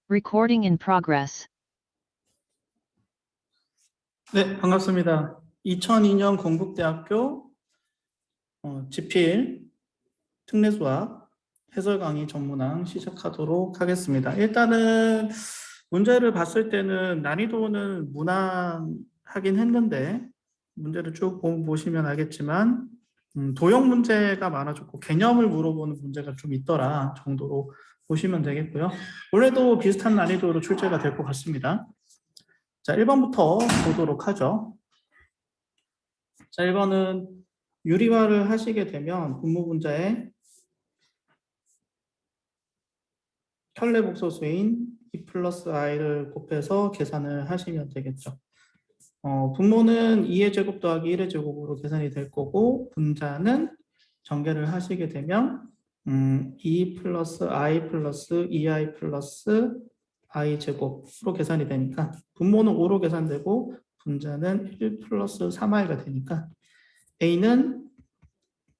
Recording in progress. 네, 반갑습니다. 2002년 건국대학교 지필 특례수학 해설 강의 전문항 시작하도록 하겠습니다. 일단은 문제를 봤을 때는 난이도는 무난하긴 했는데 문제를 쭉 보시면 알겠지만 도형 문제가 많아졌고 개념을 물어보는 문제가 좀 있더라 정도로 보시면 되겠고요. 원래도 비슷한 난이도로 출제가 될 것 같습니다. 자, 1번부터 보도록 하죠. 자, 1번은 유리화를 하시게 되면 분모분자에 켤레복소수인 2 플러스 i를 곱해서 계산을 하시면 되겠죠. 분모는 2의 제곱 더하기 1의 제곱으로 계산이 될 거고 분자는 전개를 하시게 되면 2 플러스 i 플러스 2i 플러스 i 제곱으로 계산이 되니까 분모는 5로 계산되고 분자는 1 플러스 3i가 되니까 a는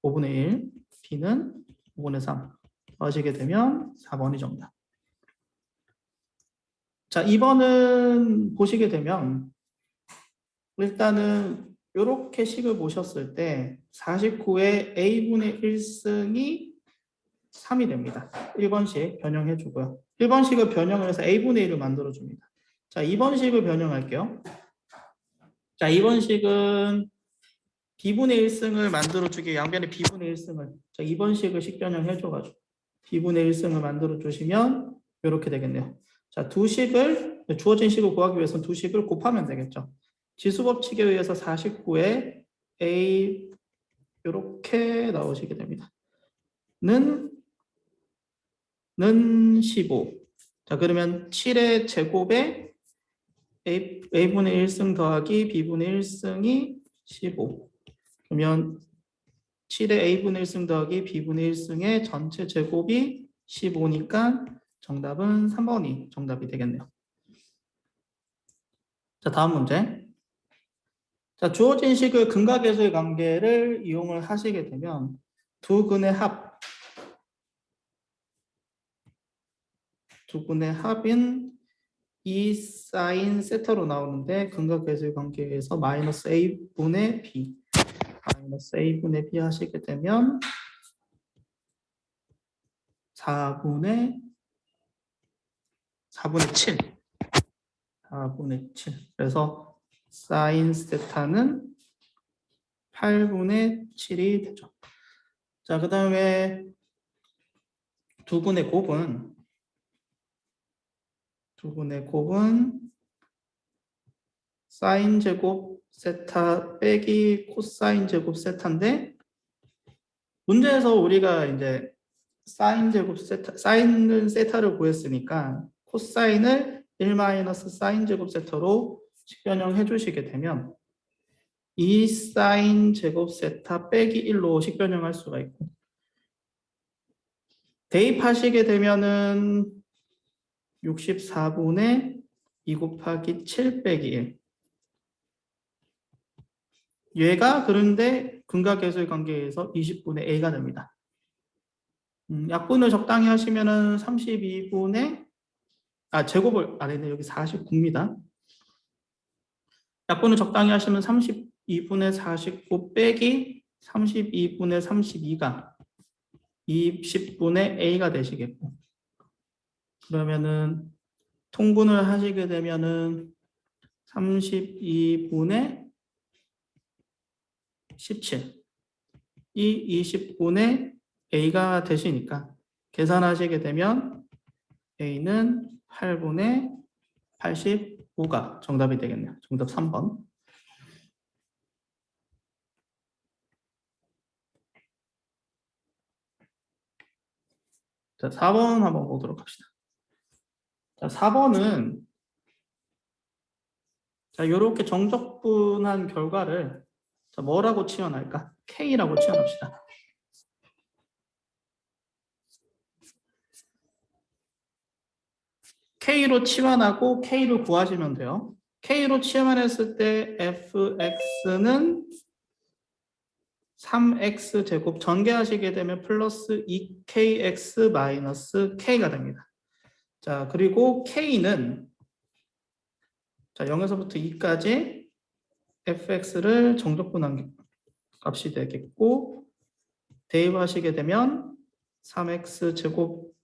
5분의 1, b는 5분의 3 하시게 되면 4번이 정답. 자, 2번은 보시게 되면 일단은 이렇게 식을 보셨을 때 49의 a분의 1승이 3이 됩니다. 1번식 변형해주고요. 1번식을 변형을 해서 a분의 1을 만들어줍니다. 자, 2번식을 변형할게요. 자, 2번식은 b분의 1승을 만들어주기 양변에 b분의 1승을 자, 2번식을 식변형해줘가지고 b분의 1승을 만들어주시면 이렇게 되겠네요. 자, 두 식을 주어진 식을 구하기 위해서는 두 식을 곱하면 되겠죠. 지수법칙에 의해서 49에 a 이렇게 나오시게 됩니다. 는 15. 자, 그러면 7의 제곱에 a분의 1승 더하기 b분의 1승이 15. 그러면 7의 a분의 1승 더하기 b분의 1승의 전체 제곱이 15니까 정답은 3번이 정답이 되겠네요. 자, 다음 문제. 자, 주어진 식의 근각계수의 관계를 이용을 하시게 되면 두 근의 합인 2 사인 세타로 나오는데 근각계수의 관계에서 마이너스 a분의 b 마이너스 a분의 b 하시게 되면 4분의 7 4분의 7 그래서 사인 세타는 8분의 7이 되죠. 자, 그 다음에 두 분의 곱은 사인 제곱 세타 빼기 코사인 제곱 세타인데 문제에서 우리가 이제 사인 제곱 세타 사인 세타를 구했으니까 코사인을 1 마이너스 사인 제곱 세타로 식변형 해주시게 되면 2 사인 제곱 세타 빼기 1로 식변형 할 수가 있고 대입하시게 되면은 64분의 2 곱하기 7 빼기 1 얘가 그런데 근각계수의 관계에서 20분의 a가 됩니다. 약분을 적당히 하시면은 32분의 제곱을 안 했네. 여기 49입니다. 약분을 적당히 하시면 32분의 49 빼기 32분의 32가 20분의 a가 되시겠고 그러면은 통분을 하시게 되면은 32분의 17 이 20분의 a가 되시니까 계산하시게 되면 a는 8분의 85가 정답이 되겠네요. 정답 3번. 자, 4번 한번 보도록 합시다. 자, 4번은 자, 이렇게 정적분한 결과를 자, 뭐라고 치환할까? K라고 치환합시다. K로 치환하고 K를 구하시면 돼요. K로 치환했을 때 fx는 3x 제곱 전개하시게 되면 플러스 2kx 마이너스 k가 됩니다. 자, 그리고 K는 자, 0에서부터 2까지 fx를 정적분한 값이 되겠고 대입하시게 되면 3x 제곱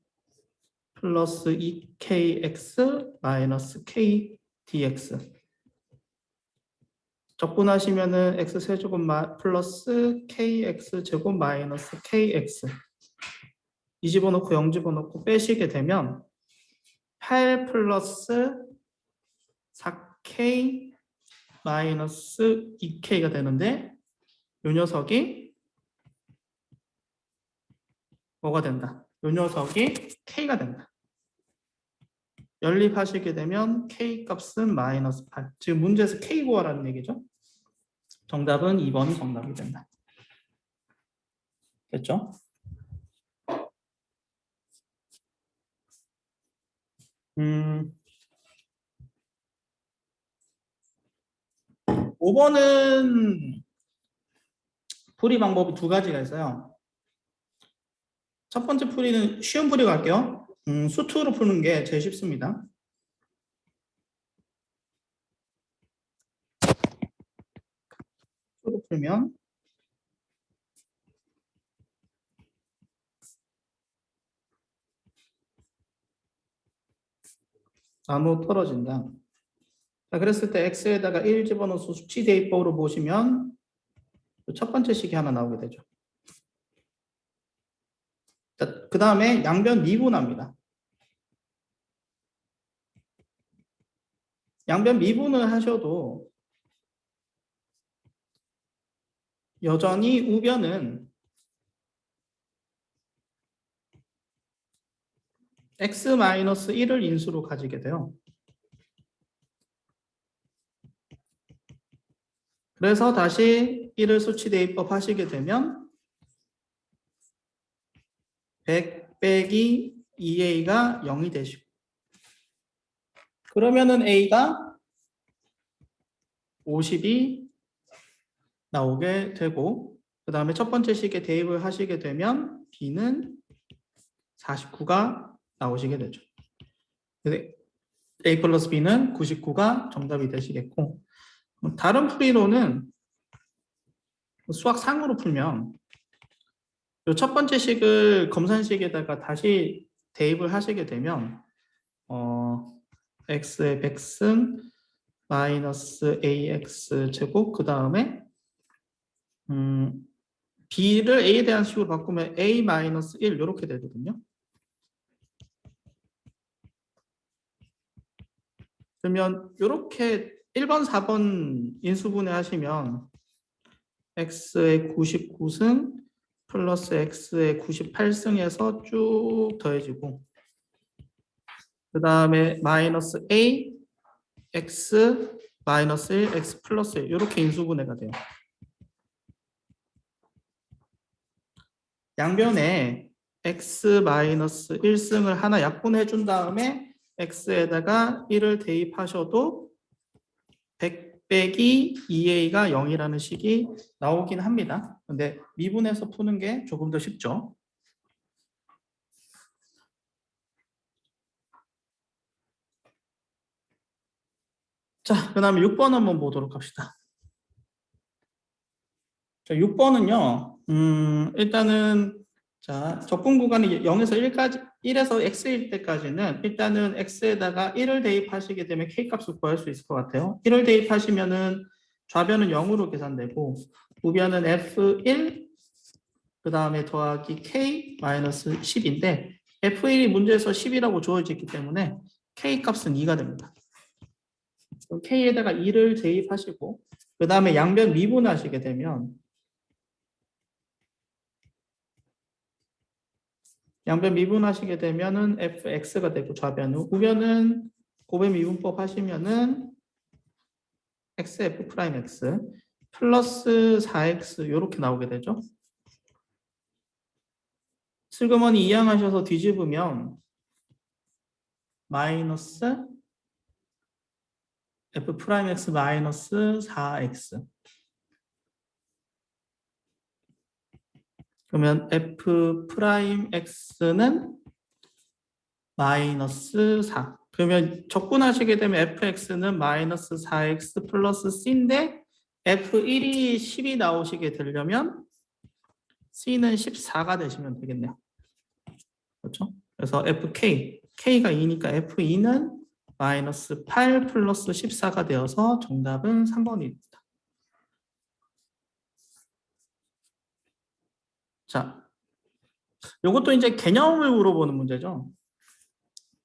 플러스 2kx 마이너스 k dx 적분하시면은 x 세제곱 플러스 kx 제곱 마이너스 kx 이 집어넣고 0 집어넣고 빼시게 되면 8 플러스 4k 마이너스 2k가 되는데 이 녀석이 뭐가 된다? 이 녀석이 k가 된다. 연립하시게 되면 k 값은 마이너스 8. 지금 문제에서 k 구하라는 얘기죠. 정답은 2번이 정답이 된다. 됐죠? 5번은 풀이 방법이 두 가지가 있어요. 첫 번째 풀이는 쉬운 풀이 갈게요. 수투로 푸는 게 제일 쉽습니다. 수투로 풀면 나누어 떨어진다. 자, 그랬을 때 x에다가 1 집어넣어서 수치 대입법으로 보시면 첫 번째 식이 하나 나오게 되죠. 자, 그 다음에 양변 미분합니다. 양변 미분을 하셔도 여전히 우변은 x-1을 인수로 가지게 돼요. 그래서 다시 1을 수치 대입법 하시게 되면 100 빼기 2a가 0이 되시고 그러면은 a가 50이 나오게 되고 그 다음에 첫 번째 식에 대입을 하시게 되면 b는 49가 나오시게 되죠. a 플러스 b는 99가 정답이 되시겠고 다른 풀이로는 수학상으로 풀면 이 첫 번째 식을 검산식에다가 다시 대입을 하시게 되면 x의 100승 마이너스 ax 제곱 그 다음에 b를 a에 대한 식으로 바꾸면 a 마이너스 1 이렇게 되거든요. 그러면 이렇게 1번, 4번 인수분해 하시면 x의 99승 플러스 x의 98승에서 쭉 더해지고 그 다음에 마이너스 a x 마이너스 1 x 플러스 1 이렇게 인수분해가 돼요. 양변에 x 마이너스 1승을 하나 약분해 준 다음에 x에다가 1을 대입하셔도 100 빼기 2a가 0이라는 식이 나오긴 합니다. 근데 미분해서 푸는 게 조금 더 쉽죠. 자, 그 다음에 6번 한번 보도록 합시다. 자, 6번은요, 일단은, 자, 적분 구간이 0에서 1까지, 1에서 x일 때까지는 일단은 x에다가 1을 대입하시게 되면 k 값을 구할 수 있을 것 같아요. 1을 대입하시면은 좌변은 0으로 계산되고, 우변은 f1, 그 다음에 더하기 k 마이너스 10인데, f1이 문제에서 10이라고 주어져 있기 때문에 k 값은 2가 됩니다. k에다가 2를 대입하시고, 그 다음에 양변 미분하시게 되면, 양변 미분하시게 되면은 fx가 되고 좌변은 우변은 고배 미분법 하시면은 xf 프라임 x 플러스 4x 이렇게 나오게 되죠. 슬그머니 이항하셔서 뒤집으면 마이너스 f 프라임 x 마이너스 4x 그러면 f 프라임 x는 마이너스 4. 그러면 적분하시게 되면 fx는 마이너스 4x 플러스 c인데 f1이 10이 나오시게 되려면 c는 14가 되시면 되겠네요. 그렇죠? 그래서 k가 2니까 f2는 마이너스 8 플러스 14가 되어서 정답은 3번입니다. 자, 이것도 이제 개념을 물어보는 문제죠.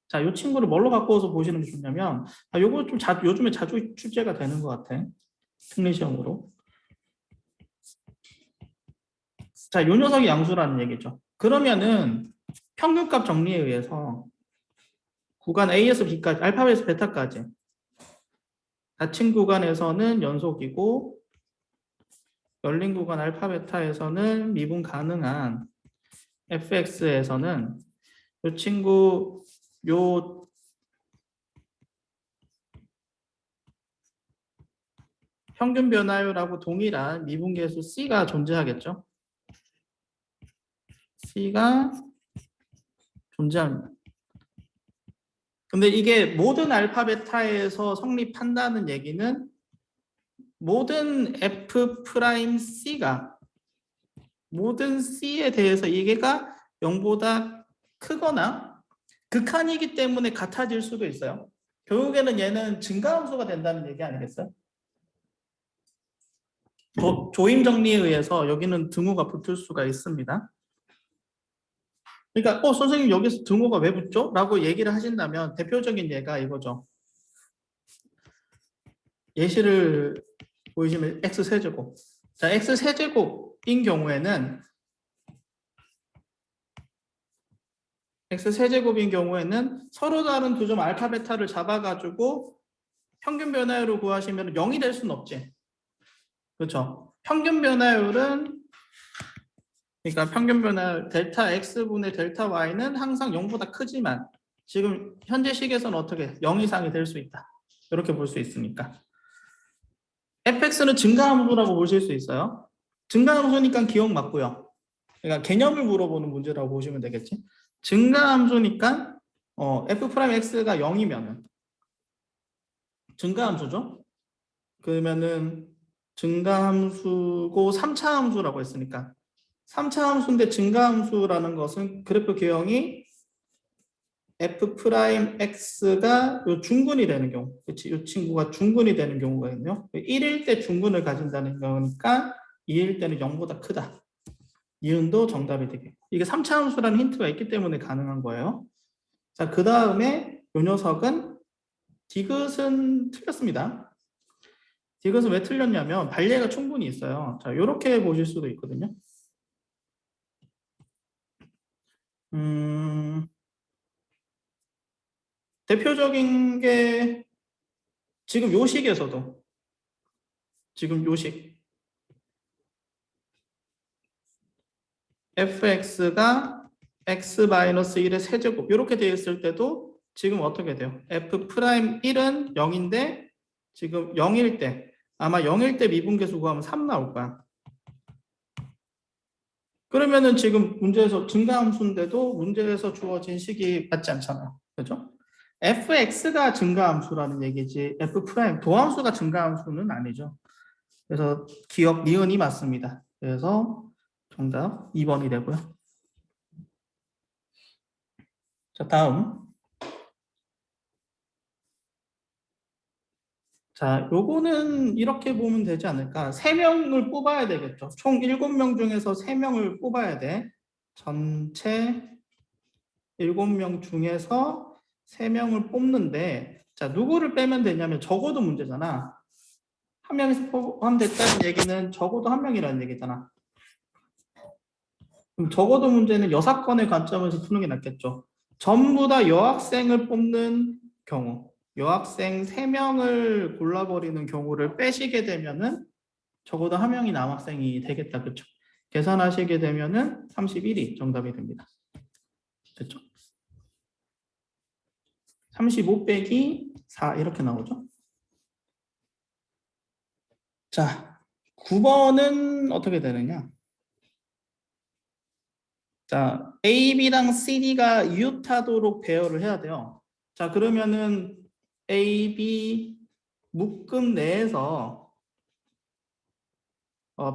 자, 이 친구를 뭘로 바꿔서 보시는 게 좋냐면, 요거 좀 요즘에 자주 출제가 되는 것 같아. 특례시험으로. 자, 요 녀석이 양수라는 얘기죠. 그러면은 평균값 정리에 의해서 구간 A에서 B까지, 알파벳에서 베타까지 닫힌 구간에서는 연속이고 열린 구간 알파 베타에서는 미분 가능한 fx에서는 이 친구 요 평균 변화율하고 동일한 미분계수 c가 존재하겠죠. c가 존재합니다. 근데 이게 모든 알파 베타에서 성립한다는 얘기는 모든 f 프라임 c가 모든 c에 대해서 이게가 0보다 크거나 극한이기 때문에 같아질 수도 있어요. 결국에는 얘는 증가함수가 된다는 얘기 아니겠어요? 조임 정리에 의해서 여기는 등호가 붙을 수가 있습니다. 그러니까 선생님 여기서 등호가 왜 붙죠? 라고 얘기를 하신다면 대표적인 예가 이거죠. 예시를 보이시면 x세제곱. 자, x세제곱인 경우에는 x세제곱인 경우에는 서로 다른 두 점 알파 베타를 잡아가지고 평균 변화율을 구하시면 0이 될 수는 없지. 그렇죠? 평균 변화율은 그러니까 평균 변화율 델타 x분의 델타 y는 항상 0보다 크지만 지금 현재 식에서는 어떻게 0 이상이 될 수 있다. 이렇게 볼 수 있으니까. fx는 증가함수라고 보실 수 있어요. 증가함수니까 기억 맞고요. 그러니까 개념을 물어보는 문제라고 보시면 되겠지. 증가함수니까 f'x가 0이면은 증가함수죠. 그러면은 증가함수고 3차 함수라고 했으니까 3차 함수인데 증가함수라는 것은 그래프 개형이 f'x가 요 중근이 되는 경우, 그렇지? 이 친구가 중근이 되는 경우가 있네요. 1일 때 중근을 가진다는 거니까 2일 때는 0보다 크다. 이은도 정답이 되게. 이게 3차 함수라는 힌트가 있기 때문에 가능한 거예요. 자, 그 다음에 이 녀석은 디귿은 틀렸습니다. 디귿은 왜 틀렸냐면 발례가 충분히 있어요. 자, 이렇게 보실 수도 있거든요. 대표적인 게 지금 요식에서도 지금 요식 fx가 x-1의 세제곱 이렇게 되어 있을 때도 지금 어떻게 돼요? f'1은 0인데 지금 0일 때 아마 0일 때 미분계수 구하면 3 나올 거야. 그러면은 지금 문제에서 증가함수인데도 문제에서 주어진 식이 맞지 않잖아요. 그렇죠? fx가 증가함수라는 얘기지 f' 도함수가 증가함수는 아니죠. 그래서 기억 니은이 맞습니다. 그래서 정답 2번이 되고요. 자, 다음. 자, 요거는 이렇게 보면 되지 않을까? 3명을 뽑아야 되겠죠. 총 7명 중에서 3명을 뽑아야 돼. 전체 7명 중에서 3명을 뽑는데, 자, 누구를 빼면 되냐면 적어도 문제잖아. 한 명에서 포함됐다는 얘기는 적어도 한 명이라는 얘기잖아. 그럼 적어도 문제는 여사건의 관점에서 푸는 게 낫겠죠. 전부 다 여학생을 뽑는 경우, 여학생 3명을 골라버리는 경우를 빼시게 되면은 적어도 한 명이 남학생이 되겠다. 그렇죠? 계산하시게 되면은 31이 정답이 됩니다. 됐죠? 35 빼기 4 이렇게 나오죠. 자, 9번은 어떻게 되느냐? 자, A, B랑 C, D가 이웃하도록 배열을 해야 돼요. 자, 그러면은 A, B 묶음 내에서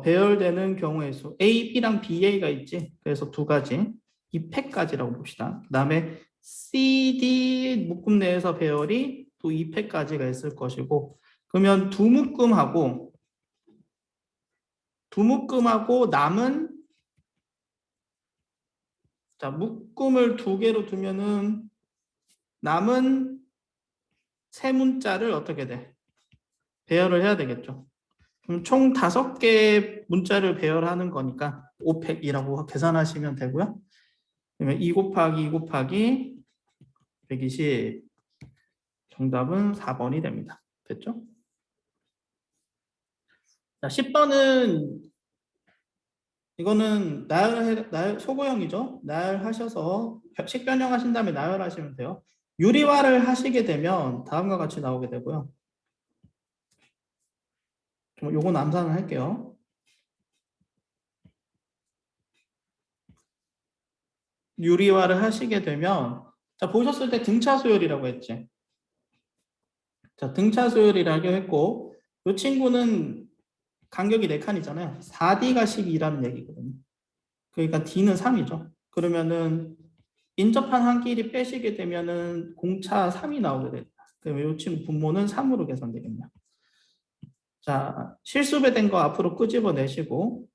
배열되는 경우의 수 A, B랑 BA가 있지. 그래서 두 가지. 이 팩까지라고 봅시다. 그 다음에 C, D 묶음 내에서 배열이 또 2팩까지가 있을 것이고 그러면 두 묶음하고 남은 자, 묶음을 두 개로 두면은 남은 세 문자를 어떻게 돼? 배열을 해야 되겠죠. 그럼 총 5개 문자를 배열하는 거니까 5팩이라고 계산하시면 되고요. 그러면 2 곱하기 2 곱하기 120 정답은 4번이 됩니다. 됐죠? 자, 10번은 이거는 나열 소고형이죠. 나열하셔서 식변형 하신 다음에 나열하시면 돼요. 유리화를 하시게 되면 다음과 같이 나오게 되고요. 요건 암산을 할게요. 유리화를 하시게 되면 자 보셨을 때 등차 수열이라고 했지. 자 등차 수열이라고 했고 이 친구는 간격이 4칸이잖아요. 4D가 12라는 얘기거든요. 그러니까 D는 3이죠. 그러면은 인접한 한 길이 빼시게 되면은 공차 3이 나오게 됩니다. 그러면 이 친구 분모는 3으로 계산되겠네요. 자 실수배된 거 앞으로 끄집어내시고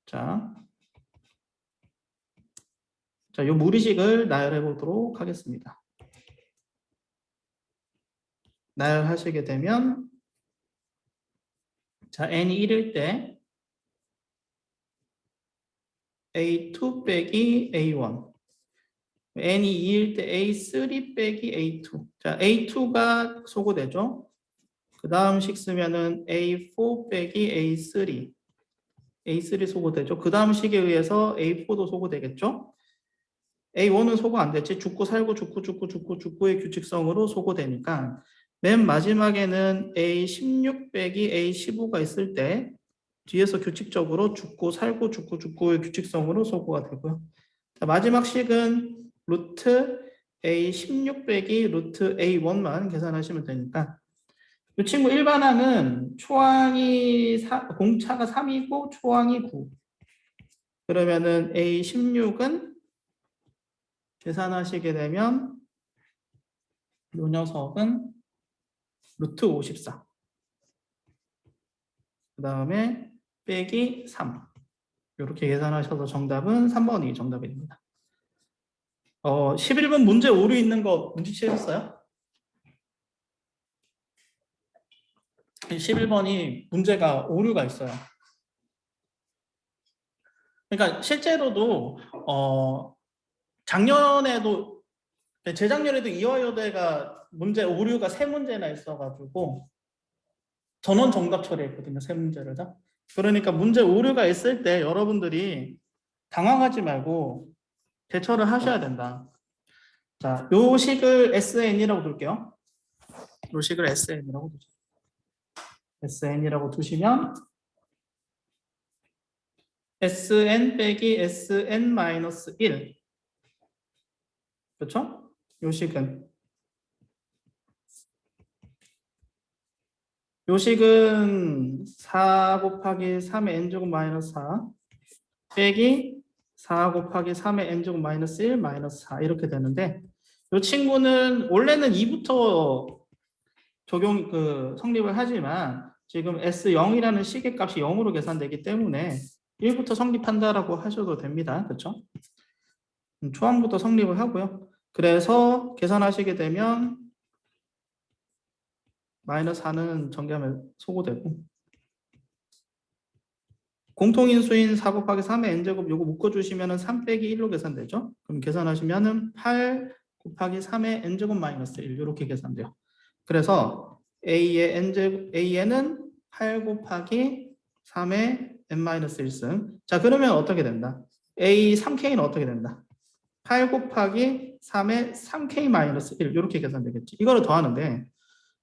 자, 요 무리식을 나열해 보도록 하겠습니다. 나열하시게 되면 자 n이 1일 때 A2 빼기 A1 n이 2일 때 A3 빼기 A2 자 A2가 소거되죠. 그 다음 식 쓰면은 A4 빼기 A3 소거되죠. 그 다음 식에 의해서 A4도 소거되겠죠. A1은 소거 안 됐지. 죽고 살고 죽고의 규칙성으로 소거되니까 맨 마지막에는 A16 빼기 A15가 있을 때 뒤에서 규칙적으로 죽고 살고 죽고의 규칙성으로 소거가 되고요. 자, 마지막 식은 루트 A16 빼기 루트 A1만 계산하시면 되니까 이 친구 일반항은 공차가 3이고 초항이 9 그러면은 A16은 계산하시게 되면 이 녀석은 루트 54 그 다음에 빼기 3 이렇게 계산하셔서 정답은 3번이 정답입니다. 11번 문제 오류 있는 거 눈치채셨어요? 11번이 문제가 오류가 있어요. 그러니까 실제로도 작년에도 재작년에도 이화여대가 문제 오류가 3문제나 있어가지고 전원 정답 처리했거든요. 3문제를 다. 그러니까 문제 오류가 있을 때 여러분들이 당황하지 말고 대처를 하셔야 된다. 자, 요 식을 SN이라고 둘게요. 요 식을 SN이라고 두죠. SN이라고 두시면 SN 빼기 SN 마이너스 1 그렇죠? 요 식은 요 식은 4 곱하기 3의 n제곱 마이너스 4 빼기 4 곱하기 3의 n제곱 마이너스 1 마이너스 4 이렇게 되는데 이 친구는 원래는 2부터 성립을 하지만 지금 S0이라는 식의 값이 0으로 계산되기 때문에 1부터 성립한다라고 하셔도 됩니다. 그렇죠? 초항부터 성립을 하고요. 그래서 계산하시게 되면 마이너스 4는 전개하면 소거되고 공통인수인 4 곱하기 3의 n제곱 요거 묶어주시면 3 빼기 1로 계산되죠. 그럼 계산하시면 8 곱하기 3의 n제곱 마이너스 1 이렇게 계산돼요. 그래서 A의 A는 8 곱하기 3의 n-1승 자 그러면 어떻게 된다? A 3K는 어떻게 된다? 8 곱하기 3의 3K-1 이렇게 계산되겠지. 이거를 더하는데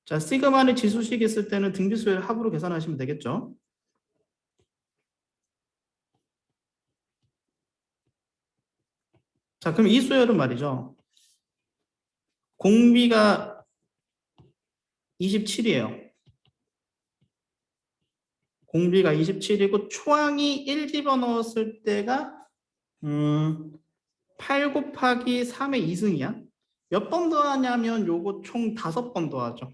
자 시그마의 지수식 있을 때는 등비수열 합으로 계산하시면 되겠죠. 자, 그럼 이 수열은 말이죠. 공비가 27이에요. 공비가 27이고 초항이 1 집어넣었을 때가 8 곱하기 3의 2승이야. 몇 번 더하냐면 요거 총 5번 더하죠.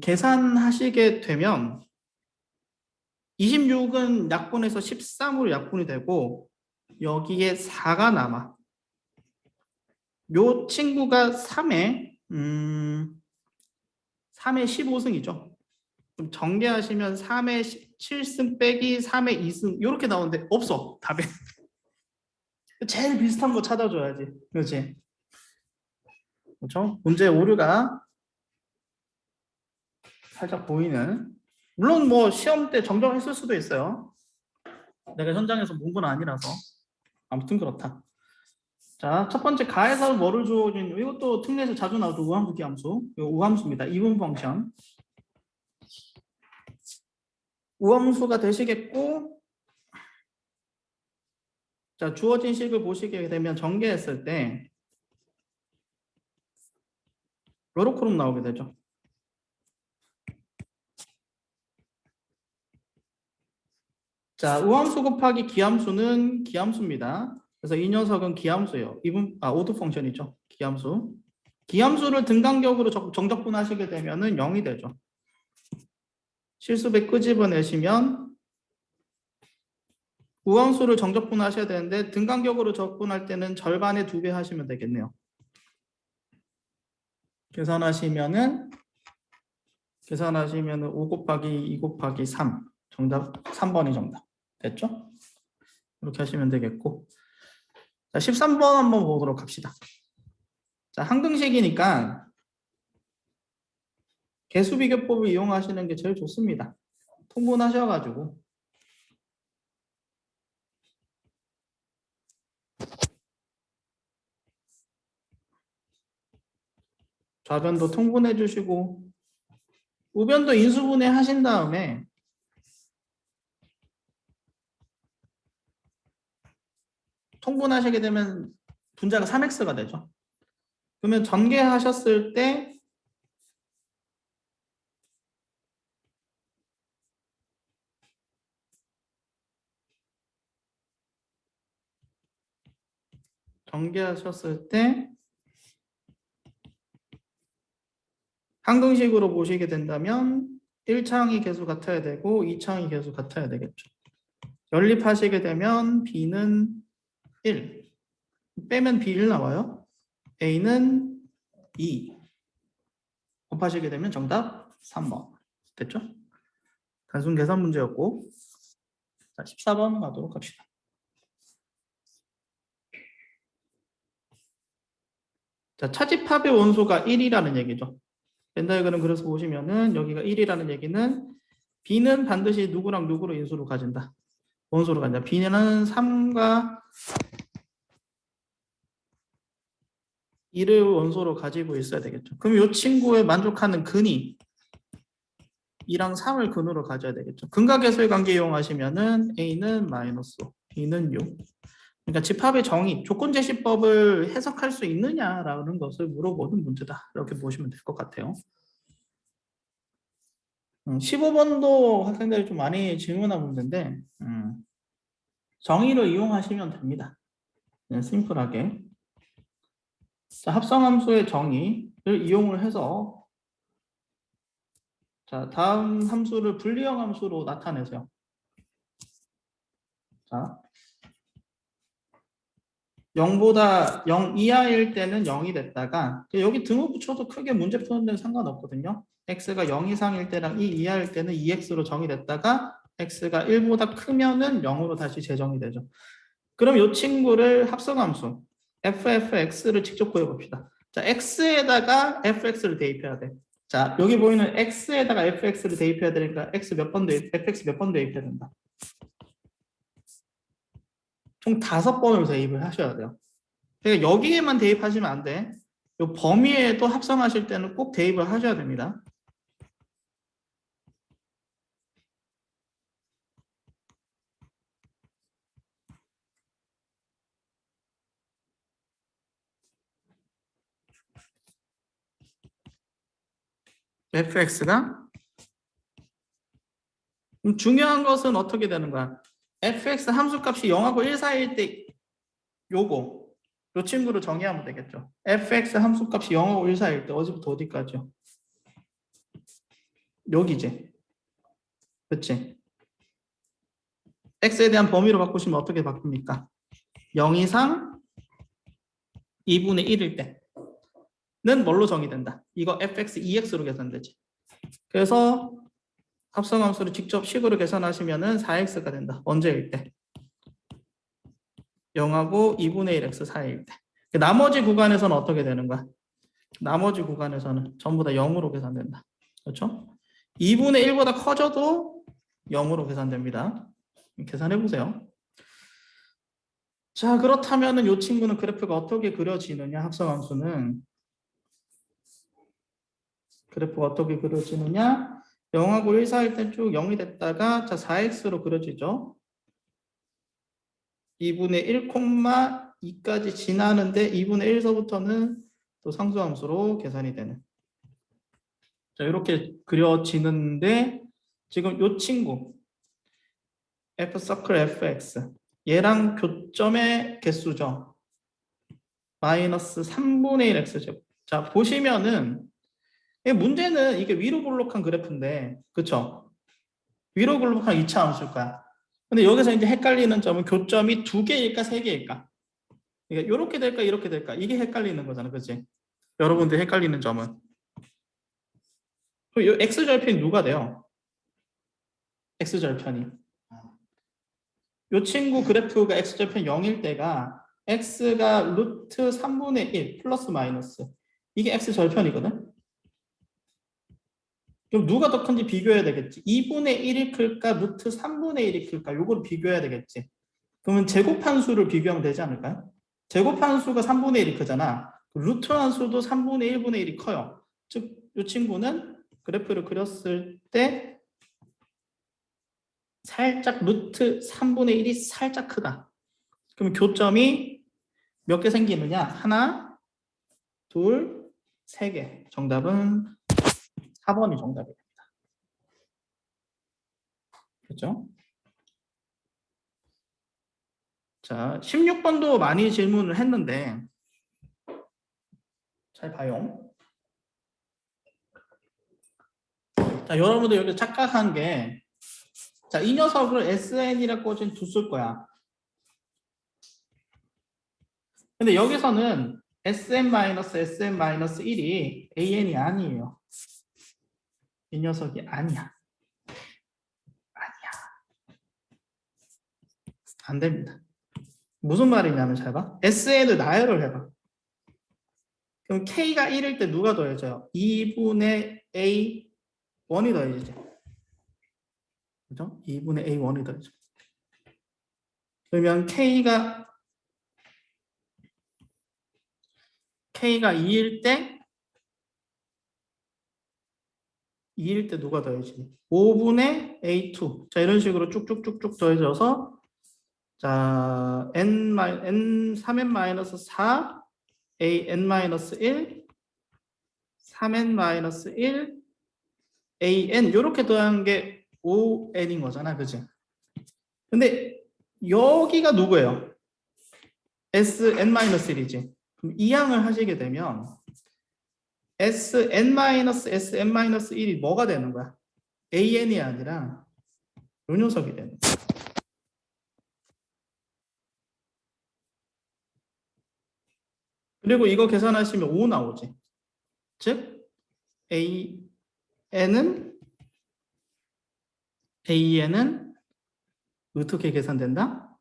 계산하시게 되면 26은 약분해서 13으로 약분이 되고 여기에 4가 남아. 요 친구가 3의 15승이죠. 그럼 전개하시면 3의 7승 빼기 3의 2승 이렇게 나오는데 없어. 답에. 제일 비슷한 거 찾아줘야지. 그렇지? 그렇죠? 문제 오류가 살짝 보이는. 물론 뭐 시험 때 정정했을 수도 있어요. 내가 현장에서 본 건 아니라서. 아무튼 그렇다. 자, 첫 번째 가에서 뭐를 주어진 이것도 특례에서 자주 나오죠. 우함수 기함수. 이거 우함수입니다. 이분 펑션. 우함수가 되시겠고, 자, 주어진 식을 보시게 되면 전개했을 때 요렇게로 나오게 되죠. 자, 우함수 곱하기 기함수는 기함수입니다. 그래서 이 녀석은 기함수예요. 오드 펑션이죠. 기함수. 기함수를 등간격으로 정적분하시게 되면은 0이 되죠. 실수배 끄집어내시면 우함수를 정적분하셔야 되는데 등간격으로 적분할 때는 절반의 2배 하시면 되겠네요. 계산하시면은 5 곱하기 2 곱하기 3 정답 3번이 정답 됐죠? 이렇게 하시면 되겠고, 자 13번 한번 보도록 합시다. 자, 항등식이니까 개수비교법을 이용하시는 게 제일 좋습니다. 통분하셔가지고 좌변도 통분해 주시고 우변도 인수분해 하신 다음에 통분하시게 되면 분자가 3x가 되죠. 그러면 전개하셨을 때 항등식으로 보시게 된다면 1차항이 계수 같아야 되고 2차항이 계수 같아야 되겠죠. 연립하시게 되면 B는 1, 빼면 B1 나와요. A는 2. 곱하시게 되면 정답 3번. 됐죠? 단순 계산 문제였고, 자 14번 가도록 합시다. 자, 차집합의 원소가 1이라는 얘기죠. 벤다이그램 그래서 보시면은 여기가 1이라는 얘기는 B는 반드시 누구랑 누구로 인수를 가진다. 원소로 간다. B는 3과 2를 원소로 가지고 있어야 되겠죠. 그럼 이 친구에 만족하는 근이 2랑 3을 근으로 가져야 되겠죠. 근과 계수의 관계 이용하시면은 A는 마이너스 5, B는 6. 그러니까 집합의 정의, 조건제시법을 해석할 수 있느냐라는 것을 물어보는 문제다. 이렇게 보시면 될 것 같아요. 15번도 학생들이 좀 많이 질문한 문제인데 정의를 이용하시면 됩니다. 그냥 심플하게. 자, 합성함수의 정의를 이용을 해서 자, 다음 함수를 분리형 함수로 나타내세요. 자, 0보다 0 이하일 때는 0이 됐다가 여기 등호 붙여도 크게 문제 푸는 데는 상관없거든요. x가 0 이상일 때랑 2 이하일 때는 2x로 정의됐다가 x가 1보다 크면은 0으로 다시 재정이 되죠. 그럼 이 친구를 합성함수 fx를 직접 구해봅시다. 자, x에다가 fx를 대입해야 돼. 자, 여기 보이는 x에다가 fx를 대입해야 되니까 fx 몇 번 대입해야 된다. 총 5번을 대입을 하셔야 돼요. 그러니까 여기에만 대입하시면 안 돼. 이 범위에도 합성하실 때는 꼭 대입을 하셔야 됩니다. fx가 중요한 것은 어떻게 되는 거야? fx 함수값이 0하고 1 사이일 때 요거 요 친구를 정의하면 되겠죠. fx 함수값이 0하고 1 사이일 때 어디부터 어디까지요? 여기지. 그치? x에 대한 범위로 바꾸시면 어떻게 바뀝니까? 0 이상 2분의 1일 때는 뭘로 정의된다? 이거 fx 2x로 계산되지. 그래서 합성함수를 직접 식으로 계산하시면은 4x가 된다. 언제일 때? 0하고 2분의 1x 사이일 때. 나머지 구간에서는 어떻게 되는 거야? 나머지 구간에서는 전부 다 0으로 계산된다. 그렇죠? 2분의 1보다 커져도 0으로 계산됩니다. 계산해 보세요. 자, 그렇다면은 이 친구는 그래프가 어떻게 그려지느냐? 합성함수는 그래프가 어떻게 그려지느냐? 0하고 1 사이일 때 쭉 0이 됐다가 자 4x로 그려지죠. 2분의 1, 2까지 지나는데 2분의 1서부터는 또 상수함수로 계산이 되는. 자, 이렇게 그려지는데 지금 이 친구 f 서클 fx 얘랑 교점의 개수죠. 마이너스 3분의 1 x제곱. 자, 보시면은 문제는 이게 위로 볼록한 그래프인데 그쵸? 위로 볼록한 2차 함수일 거야. 근데 여기서 이제 헷갈리는 점은 교점이 2개일까 3개일까? 그러니까 이렇게 될까 이렇게 될까? 이게 헷갈리는 거잖아. 그치? 여러분들 헷갈리는 점은 이 x절편이 누가 돼요? x절편이 이 친구 그래프가 x절편 0일 때가 x가 루트 3분의 1 플러스 마이너스 이게 x절편이거든. 그럼 누가 더 큰지 비교해야 되겠지. 2분의 1이 클까 루트 3분의 1이 클까 요걸 비교해야 되겠지. 그러면 제곱함수를 비교하면 되지 않을까요? 제곱함수가 3분의 1이 크잖아. 루트 함수도 3분의 1분의 1이 커요. 즉 이 친구는 그래프를 그렸을 때 살짝 루트 3분의 1이 살짝 크다. 그럼 교점이 몇 개 생기느냐? 하나, 둘, 세 개. 정답은 4번이 정답입니다. 그렇죠? 자, 16번도 많이 질문을 했는데 잘 봐요. 자, 여러분들 여기 착각한 게 자, 이 녀석을 SN이라고 지금 둘 거야. 근데 여기서는 SM-SM-1이 AN이 아니에요. 이 녀석이 아니야. 아니야. 안 됩니다. 무슨 말이냐면 잘 봐. SN을 나열을 해봐. 그럼 K가 1일 때 누가 더해져요? 2분의 A1이 더해지지. 그죠? 2분의 A1이 더해져. 그러면 K가 2일 때 누가 더해지니? 5분의 A2. 자, 이런 식으로 쭉쭉쭉쭉 더해져서 자, n 3n-4 an-1 3n-1 an 이렇게 더한 게 5n인 거잖아. 그지? 근데 여기가 누구예요? sn-1이지. 그럼 이 양을 하시게 되면 sn-sn-1이 뭐가 되는 거야? an이 아니라 요 녀석이 되는 거야. 그리고 이거 계산하시면 5 나오지. 즉 an은 어떻게 계산된다?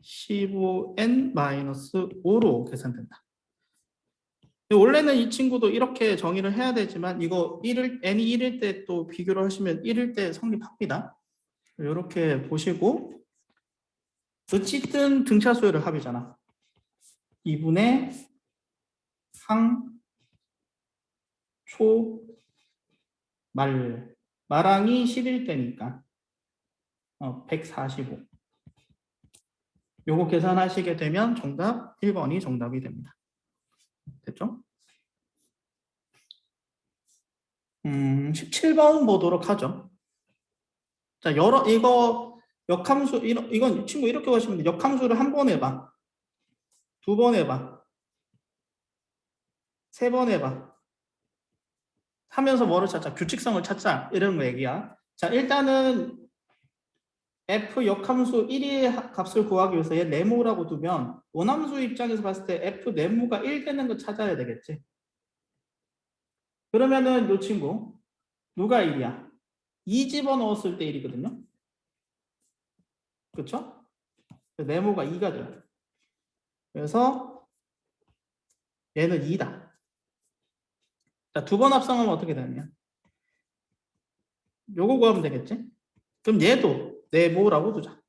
15n-5로 계산된다. 원래는 이 친구도 이렇게 정의를 해야 되지만 이거 n이 1일 때 또 비교를 하시면 1일 때 성립합니다. 이렇게 보시고 어쨌든 등차수열을 합이잖아. 2분의 말항이 10일 때니까 145. 요거 계산하시게 되면 정답 1번이 정답이 됩니다. 됐죠? 17번 보도록 하죠. 자, 이거 역함수, 이건 친구 이렇게 보시면 돼. 역함수를 한 번 해봐. 두 번 해봐. 세 번 해봐. 하면서 뭐를 찾자? 규칙성을 찾자. 이런 거 얘기야. 자, 일단은 f 역함수 1의 값을 구하기 위해서 얘 네모라고 두면 원함수 입장에서 봤을 때 f 네모가 1 되는 거 찾아야 되겠지. 그러면은 이 친구 누가 1이야? 2 집어넣었을 때 1이거든요. 그렇죠? 네모가 2가 돼요. 그래서 얘는 2다. 자, 두 번 합성하면 어떻게 되느냐? 요거 구하면 되겠지? 그럼 얘도 네모라고 두자.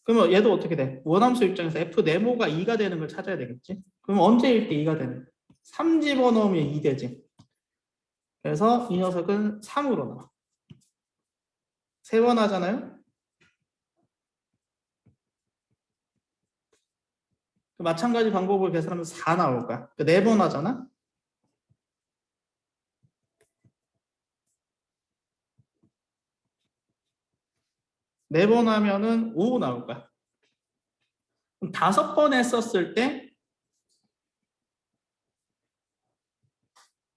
그러면 얘도 어떻게 돼? 원함수 입장에서 f 네모가 2가 되는 걸 찾아야 되겠지? 그럼 언제일 때 2가 되는? 3 집어넣으면 2 되지. 그래서 이 녀석은 3으로 나와. 세 번 하잖아요? 마찬가지 방법을 계산하면 4 나올 거야. 네 번 하잖아? 네 번 하면은 5 나올 거야. 그럼 5번 했었을 때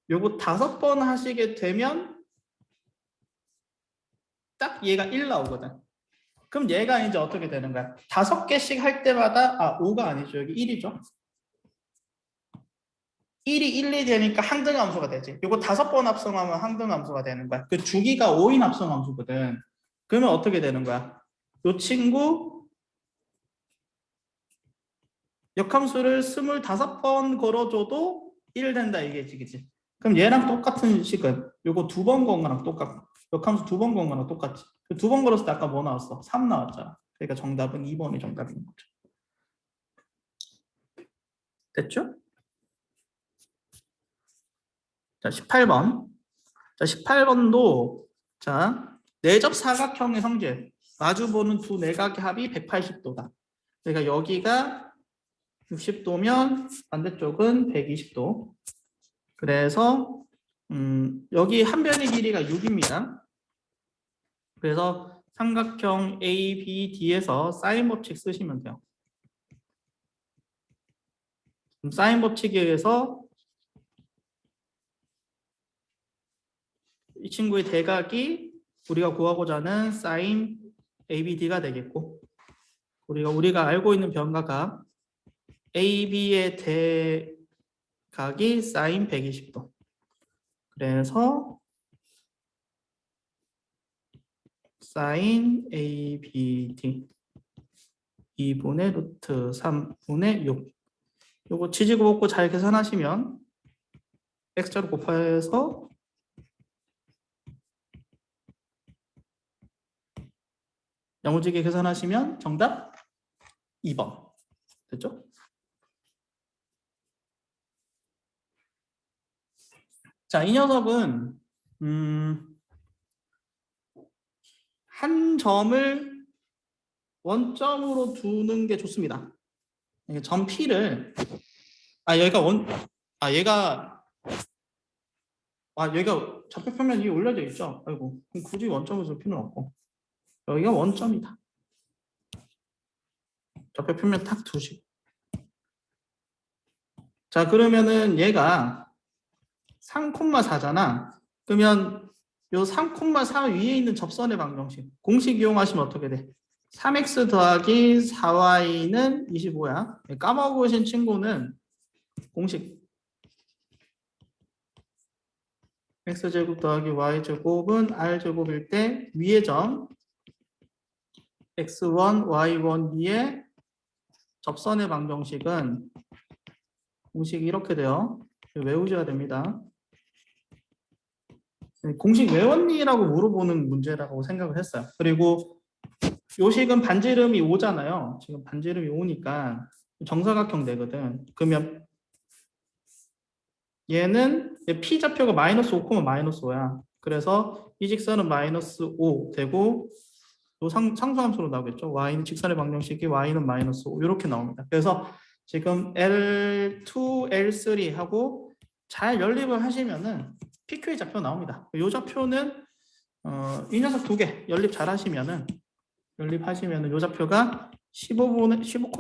요거 5번 하시게 되면 딱 얘가 1 나오거든. 그럼 얘가 이제 어떻게 되는 거야? 5개씩 할 때마다 5가 아니죠. 여기 1이죠. 1이 1, 2 되니까 항등함수가 되지. 요거 5번 합성하면 항등함수가 되는 거야. 그 주기가 5인 합성함수거든. 그러면 어떻게 되는 거야? 요 친구 역함수를 25번 걸어줘도 1 된다 이게지, 그치? 그럼 얘랑 똑같은 식은 요거 2번 건 거랑 똑같고 역함수 2번 건 거랑 똑같지. 2번 걸었을 때 아까 뭐 나왔어? 3 나왔잖아. 그러니까 정답은 2번이 정답인 거죠. 됐죠? 자, 18번. 자, 18번도 자, 내접 사각형의 성질. 마주보는 두 내각의 합이 180도다. 그러니까 여기가 60도면 반대쪽은 120도. 그래서 여기 한 변의 길이가 6입니다. 그래서 삼각형 ABD에서 사인 법칙 쓰시면 돼요. 사인 법칙에 의해서 이 친구의 대각이 우리가 구하고자 하는 사인 ABD가 되겠고 우리가 알고 있는 변화가 AB의 대각이 사인 120도. 그래서 사인 ABD 2분의 루트 3분의 6. 요거 지지고 볶고 잘 계산하시면 x자로 곱해서 야무지게 계산하시면 정답 2번. 됐죠? 자, 이 녀석은 한 점을 원점으로 두는 게 좋습니다. 점 P를 얘가 좌표평면 위에 올려져 있죠. 아이고, 그럼 굳이 원점을 둘 필요는 없고 여기가 원점이다. 좌표평면 탁 두시고. 자, 그러면은 얘가 3,4잖아. 그러면 요 3,4 위에 있는 접선의 방정식 공식 이용하시면 어떻게 돼? 3x 더하기 4y는 25야. 까먹으신 친구는 공식 x제곱 더하기 y제곱은 r제곱일 때 위의 점 x1, y1 위에 접선의 방정식은 공식이 이렇게 돼요. 외우셔야 됩니다. 공식 외웠니라고 물어보는 문제라고 생각을 했어요. 그리고 요 식은 반지름이 5잖아요. 지금 반지름이 5니까 정사각형 되거든. 그러면 얘는 p 좌표가 마이너스 5, 마이너스 5야. 그래서 이 직선은 마이너스 5 되고 또 상수함수로 나오겠죠. y는 직선의 방정식이 y는 마이너스 5 이렇게 나옵니다. 그래서 지금 L2, L3 하고 잘 연립을 하시면은 PQ의 좌표 나옵니다. 이 좌표는 이 녀석 두 개 연립 잘 하시면은 이 좌표가 15,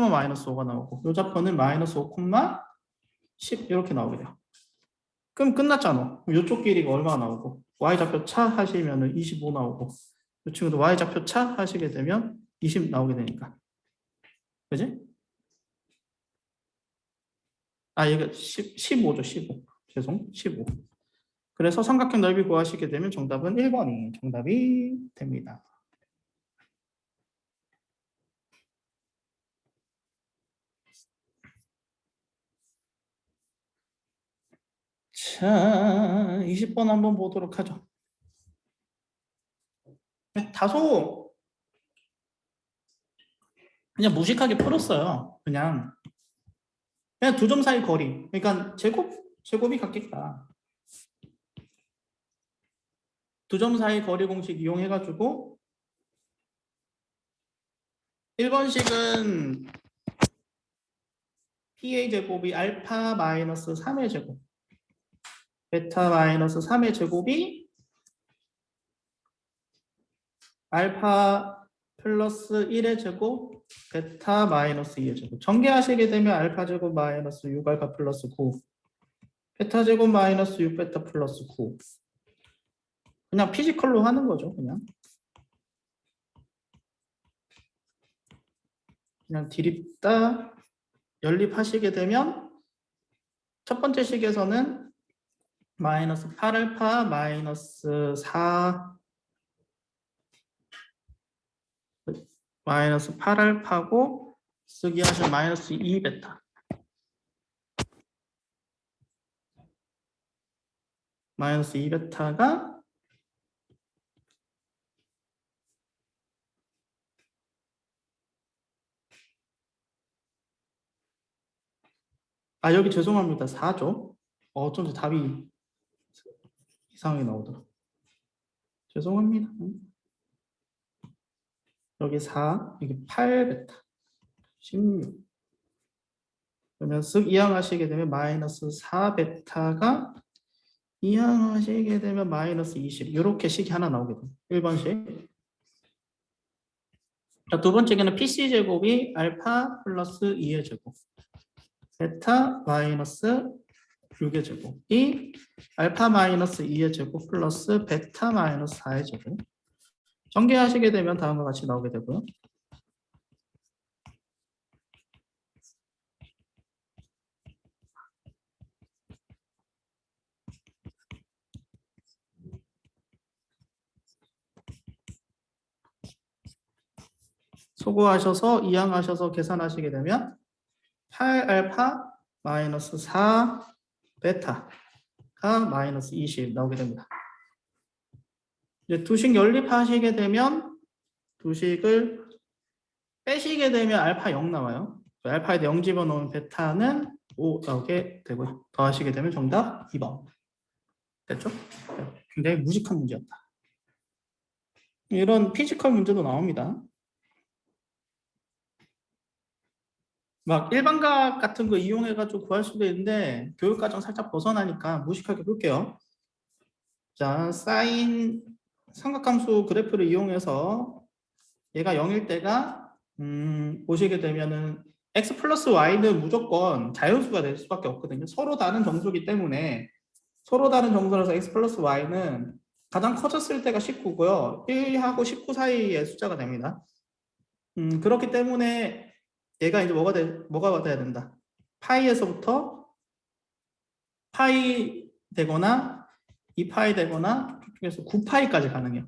마이너스 5가 나오고 이 좌표는 마이너스 5, 10 이렇게 나오게 돼요. 그럼 끝났잖아. 이쪽 길이가 얼마 나오고 y좌표 차 하시면은 25 나오고 이 친구도 y좌표 차 하시게 되면 20 나오게 되니까. 그지? 이거 15죠. 15. 죄송. 15. 그래서 삼각형 넓이 구하시게 되면 정답은 1번이 정답이 됩니다. 자, 20번 한번 보도록 하죠. 다소 그냥 무식하게 풀었어요. 그냥 두 점 사이 거리. 그러니까 제곱이 같겠다. 두 점 사이 거리 공식 이용해가지고 1번식은 P의 제곱이 알파 마이너스 3의 제곱 베타 마이너스 3의 제곱이 알파 플러스 1의 제곱 베타 마이너스 2의 제곱 전개하시게 되면 알파 제곱 마이너스 6알파 플러스 9 베타 제곱 마이너스 6 베타 플러스 9 그냥 피지컬로 하는 거죠. 그냥 디립다 연립하시게 되면 첫 번째 식에서는 마이너스 8알파 마이너스 4 마이너스 8알파고 쓰기 하시면 마이너스 2베타 마이너스 2베타가 여기 죄송합니다. 4죠. 어쩐지 답이 이상하게 나오더라. 죄송합니다. 여기 4, 여기 8베타 16 그러면 쓱 이항하시게 되면 마이너스 4베타가 이항하시게 되면 마이너스 20 이렇게 식이 하나 나오게 돼요. 1번식. 자, 두 번째는 PC제곱이 알파 플러스 2의 제곱 베타 마이너스 6의 제곱이 알파 마이너스 2의 제곱 플러스 베타 마이너스 4의 제곱 전개하시게 되면 다음과 같이 나오게 되고요. 소거하셔서 이항하셔서 계산하시게 되면 8알파 마이너스 4 베타가 마이너스 20 나오게 됩니다. 이제 두식 연립하시게 되면 두식을 빼시게 되면 알파 0 나와요. 알파에 0 집어넣으면 베타는 5 나오게 되고요. 더하시게 되면 정답 2번. 됐죠? 굉장히 무식한 문제였다. 이런 피지컬 문제도 나옵니다. 막 일반각 같은 거 이용해가지고 구할 수도 있는데 교육과정 살짝 벗어나니까 무식하게 볼게요. 자, 사인 삼각함수 그래프를 이용해서 얘가 0일 때가 보시게 되면은 x 플러스 y는 무조건 자연수가 될 수밖에 없거든요. 서로 다른 정수이기 때문에 서로 다른 정수라서 x 플러스 y는 가장 커졌을 때가 19고요. 1하고 19 사이의 숫자가 됩니다. 그렇기 때문에 얘가 이제 뭐가 돼야 된다. 파이에서부터 파이 되거나 2파이 되거나 쪽에서 9파이까지 가능해요.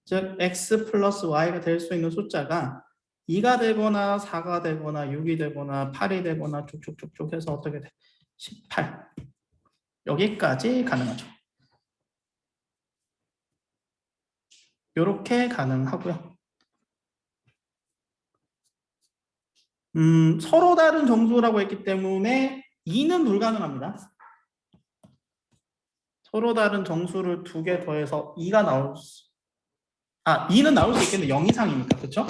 즉 x 플러스 y가 될 수 있는 숫자가 2가 되거나 4가 되거나 6이 되거나 8이 되거나 쭉쭉쭉쭉 해서 어떻게 돼? 18 여기까지 가능하죠. 이렇게 가능하고요. 서로 다른 정수라고 했기 때문에 2는 불가능합니다. 서로 다른 정수를 두 개 더해서 2가 나올 수 2는 나올 수 있겠는데 0 이상이니까 그렇죠?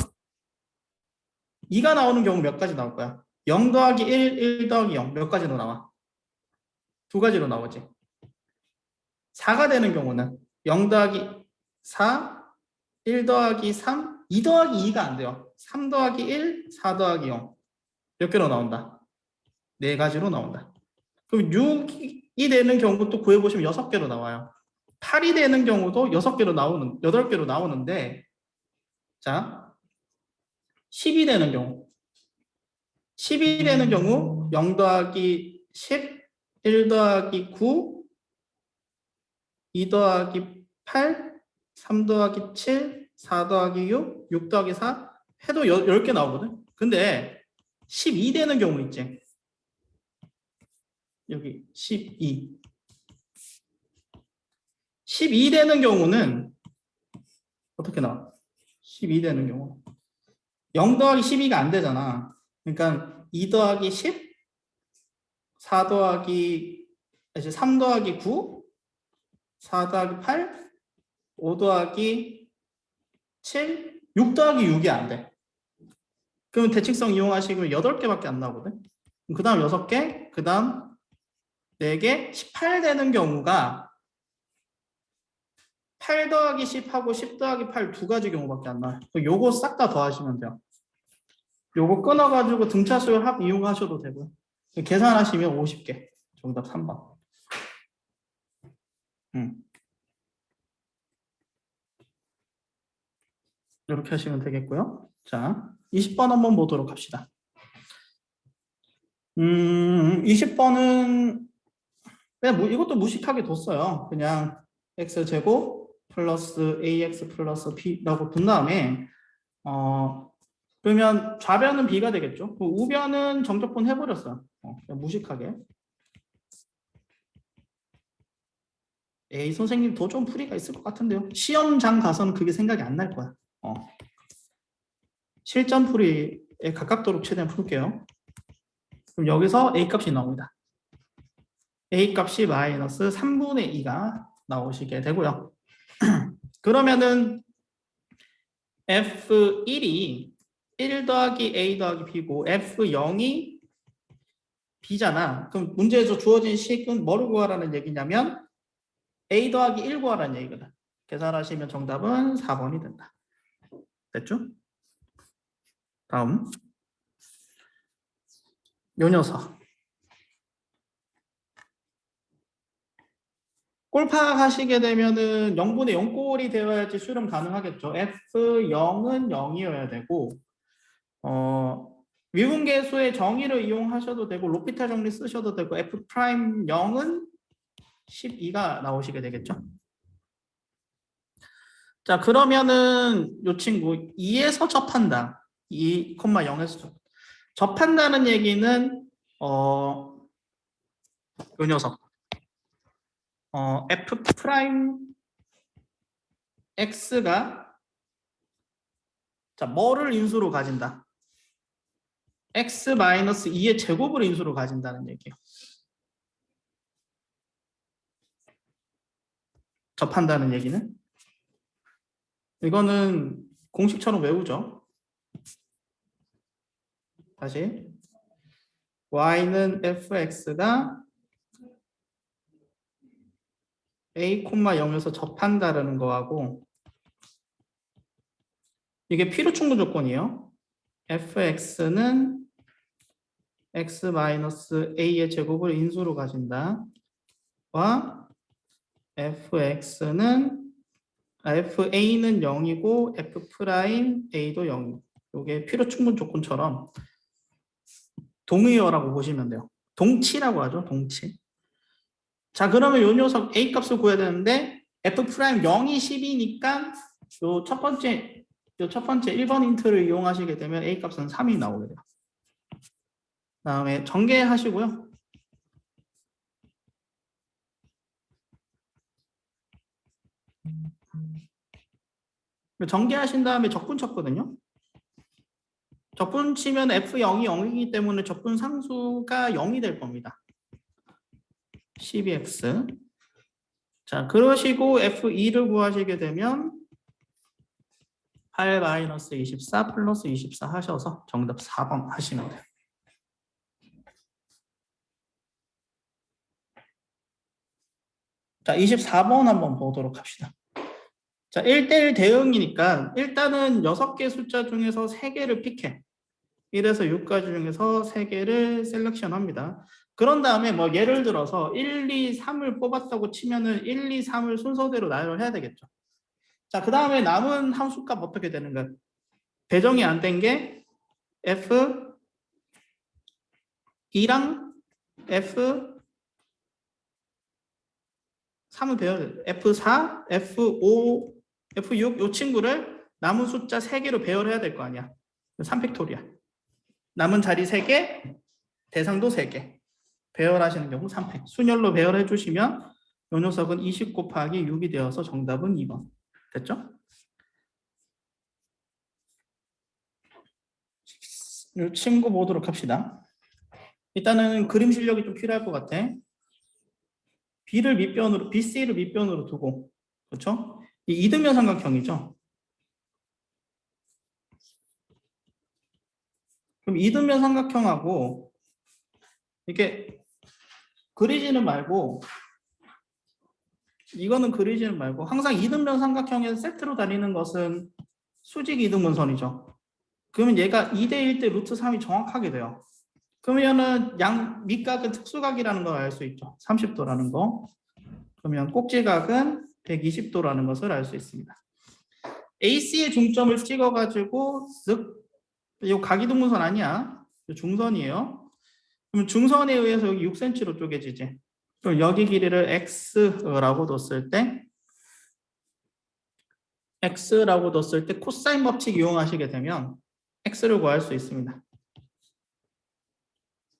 2가 나오는 경우 몇 가지 나올 거야? 0 더하기 1, 1 더하기 0 몇 가지로 나와? 두 가지로 나오지. 4가 되는 경우는 0 더하기 4, 1 더하기 3, 2 더하기 2가 안 돼요. 3 더하기 1, 4 더하기 0. 몇 개로 나온다? 4가지로 나온다. 그럼 6이 되는 경우도 구해보시면 6개로 나와요. 8이 되는 경우도 8개로 나오는데, 자, 10이 되는 경우. 10이 되는 경우 0 더하기 10, 1 더하기 9, 2 더하기 8, 3 더하기 7, 4 더하기 6, 6 더하기 4 해도 10개 나오거든. 근데 12 되는 경우 있지. 여기 12. 12 되는 경우는 어떻게 나와? 12 되는 경우. 0 더하기 12가 안 되잖아. 그러니까 2 더하기 10, 4 더하기, 이제 3 더하기 9, 4 더하기 8, 5 더하기 7, 6 더하기 6이 안 돼. 그러면 대칭성 이용하시면 8개밖에 안 나오거든. 그 다음 6개, 그 다음 4개, 18 되는 경우가 8 더하기 10하고 10 더하기 8 두 가지 경우밖에 안 나와요. 요거 싹 다 더하시면 돼요. 요거 끊어가지고 등차수열 합 이용하셔도 되고요. 계산하시면 50개. 정답 3번. 이렇게 하시면 되겠고요. 자, 20번 한번 보도록 합시다. 20번은 그냥 이것도 무식하게 뒀어요. 그냥 x제곱 플러스 ax 플러스 b라고 둔 다음에 그러면 좌변은 b가 되겠죠. 우변은 정적분 해버렸어요. 그냥 무식하게. 에이 선생님 더 좀 풀이가 있을 것 같은데요. 시험장 가서는 그게 생각이 안 날 거야. 실전 풀이에 가깝도록 최대한 풀게요. 그럼 여기서 a 값이 나옵니다. a 값이 마이너스 3분의 2가 나오시게 되고요. 그러면은 F1이 1 더하기 A 더하기 B고 F0이 B잖아. 그럼 문제에서 주어진 식은 뭐를 구하라는 얘기냐면 A 더하기 1 구하라는 얘기거든. 계산하시면 정답은 4번이 된다. 됐죠? 다음 요 녀석. 꼴파하시게 되면은 0분의 0꼴이 되어야지 수렴 가능하겠죠. F0은 0이어야 되고 미분계수의 정의를 이용하셔도 되고 로피탈 정리 쓰셔도 되고 F'0은 12가 나오시게 되겠죠. 자, 그러면은 이 친구 2에서 접한다. 2,0에서 접한다는 얘기는 이 녀석 F'X가 자, 뭐를 인수로 가진다? X-2의 제곱을 인수로 가진다는 얘기예요. 접한다는 얘기는 이거는 공식처럼 외우죠. 다시 y는 fx가 a, 0에서 접한다라는 거하고 이게 필요충분 조건이에요. fx는 x-a의 제곱을 인수로 가진다. 와 fa는 0이고 f'a도 0이고 이게 필요충분 조건처럼 동의어라고 보시면 돼요. 동치라고 하죠. 동치. 자, 그러면 요 녀석 a 값을 구해야 되는데 f'0이 10이니까 요 첫 번째 1번 힌트를 이용하시게 되면 a 값은 3이 나오게 돼요. 다음에 전개하시고요. 전개하신 다음에 적분 쳤거든요. 적분 치면 f0이 0이기 때문에 적분 상수가 0이 될 겁니다. 12x. 자, 그러시고 f2를 구하시게 되면 8-24 플러스 24 하셔서 정답 4번 하시면 돼요. 자, 24번 한번 보도록 합시다. 자, 1대1 대응이니까 일단은 6개 숫자 중에서 3개를 픽해. 1에서 6까지 중에서 3개를 셀렉션 합니다. 그런 다음에 뭐 예를 들어서 1, 2, 3을 뽑았다고 치면은 1, 2, 3을 순서대로 나열해야 되겠죠. 자, 그 다음에 남은 함수값 어떻게 되는가? 배정이 안 된 게 F2랑 F3은 배워야 돼. F4, F5, F6 이 친구를 남은 숫자 3개로 배열해야 될 거 아니야. 3팩토리야. 남은 자리 3개, 대상도 3개. 배열하시는 경우 3팩. 순열로 배열해 주시면 요 녀석은 20 곱하기 6이 되어서 정답은 2번. 됐죠? 이 친구 보도록 합시다. 일단은 그림 실력이 좀 필요할 것 같아. B를 밑변으로, BC를 밑변으로 두고, 그렇죠? 이 이등변 삼각형이죠. 그럼 이등변 삼각형하고 이게 그리지는 말고, 이거는 그리지는 말고, 항상 이등변 삼각형에서 세트로 다니는 것은 수직 이등분선이죠. 그러면 얘가 2대1 때 루트 3이 정확하게 돼요. 그러면은 양 밑각은 특수각이라는 걸 알 수 있죠. 30도라는 거. 그러면 꼭지각은 120도라는 것을 알 수 있습니다. AC의 중점을 찍어가지고 쓱, 이거 각이등분선 아니야. 중선이에요. 그럼 중선에 의해서 여기 6cm로 쪼개지지. 그럼 여기 길이를 x라고 뒀을 때 코사인 법칙 이용하시게 되면 x를 구할 수 있습니다.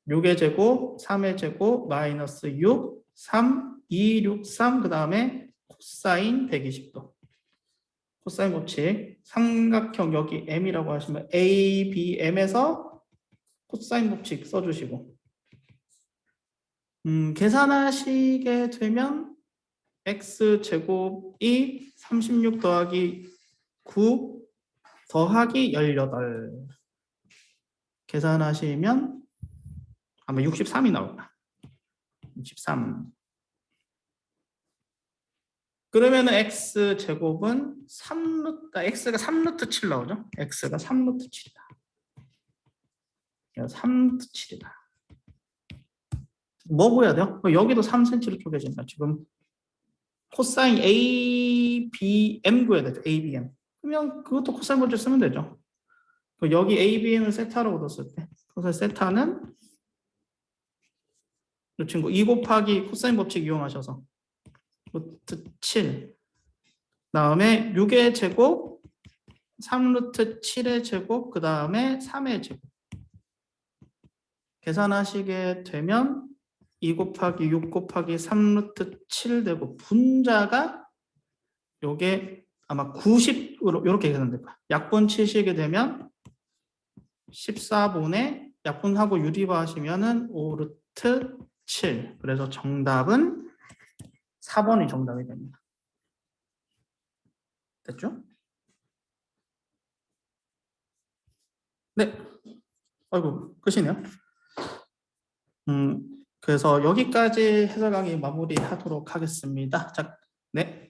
6의 제곱, 3의 제곱, 마이너스 6, 3, 2, 6, 3, 그 다음에 코사인 120도. 코사인 법칙, 삼각형 여기 M이라고 하시면 A, B, M에서 코사인 법칙 써주시고 계산하시게 되면 X제곱이 36 더하기 9 더하기 18 계산하시면 아마 63이 나올까? 63. 그러면은 x제곱은 3루트, x가 3루트 7 나오죠? x가 3루트 7이다. 3루트 7이다. 뭐 구해야 돼요? 여기도 3cm로 쪼개진다. 지금 코사인 ABM 구해야 되죠. ABM. 그러면 그것도 코사인 법칙 쓰면 되죠. 여기 ABM을 세타라고 뒀을 때, 그래서 세타는 이 친구 2 곱하기 코사인 법칙 이용하셔서 루트 7 다음에 6의 제곱 3루트 7의 제곱 그 다음에 3의 제곱 계산하시게 되면 2 곱하기 6 곱하기 3루트 7 되고 분자가 요게 아마 90으로 이렇게 계산될 거야. 약분 치시게 되면 14분의 약분하고 유리화 하시면은 5루트 7. 그래서 정답은 4번이 정답이 됩니다. 됐죠? 네. 아이고, 끝이네요. 그래서 여기까지 해설 강의 마무리하도록 하겠습니다. 자, 네.